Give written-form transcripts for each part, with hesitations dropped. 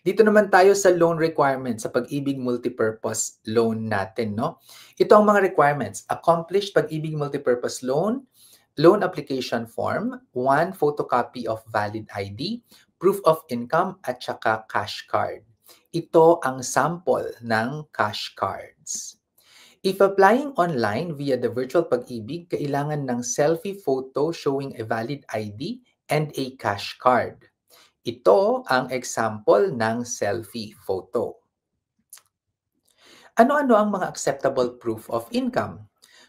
Dito naman tayo sa loan requirements sa Pag-ibig Multipurpose Loan natin, no? Ito ang mga requirements. Accomplished Pag-ibig Multipurpose Loan, loan application form, 1 photocopy of valid ID, proof of income, at saka cash card. Ito ang sample ng cash cards. If applying online via the virtual Pag-ibig, kailangan ng selfie photo showing a valid ID and a cash card. Ito ang example ng selfie photo. Ano-ano ang mga acceptable proof of income?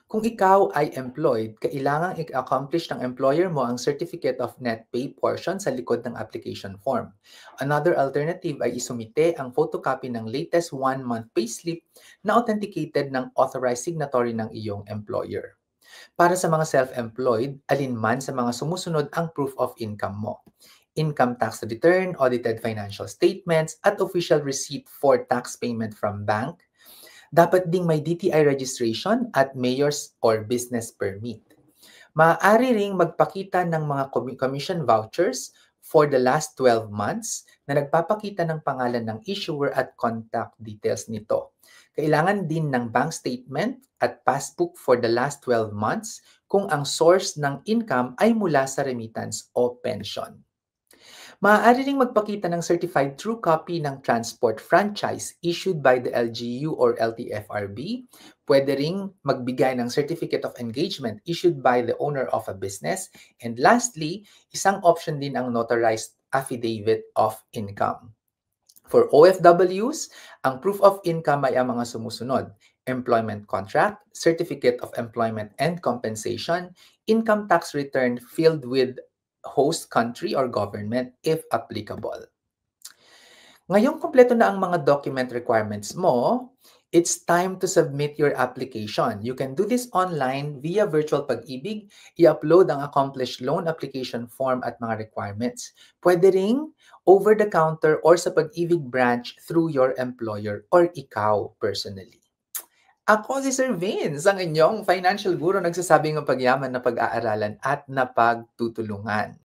Kung ikaw ay employed, kailangang i-accomplish ng employer mo ang Certificate of Net Pay portion sa likod ng application form. Another alternative ay isumite ang photocopy ng latest 1-month payslip na authenticated ng authorized signatory ng iyong employer. Para sa mga self-employed, alinman sa mga sumusunod ang proof of income mo: income tax return, audited financial statements, at official receipt for tax payment from bank. Dapat ding may DTI registration at mayor's or business permit. Maaari ring magpakita ng mga commission vouchers for the last 12 months na nagpapakita ng pangalan ng issuer at contact details nito. Kailangan din ng bank statement at passbook for the last 12 months kung ang source ng income ay mula sa remittance o pension. Maaari ring magpakita ng certified true copy ng transport franchise issued by the LGU or LTFRB. Pwede ring magbigay ng certificate of engagement issued by the owner of a business. And lastly, isang option din ang notarized affidavit of income. For OFWs, ang proof of income ay ang mga sumusunod: employment contract, certificate of employment and compensation, income tax return filled with host country or government if applicable. Ngayong kumpleto na ang mga document requirements mo, it's time to submit your application. You can do this online via virtual Pag-ibig. I-upload ang accomplished loan application form at mga requirements. Pwede ring over the counter or sa Pag-ibig branch through your employer or ikaw personally. Ako si Sir Vince, ang inyong financial guru, nagsasabing ang pagyaman na pag-aaralan at napagtutulungan.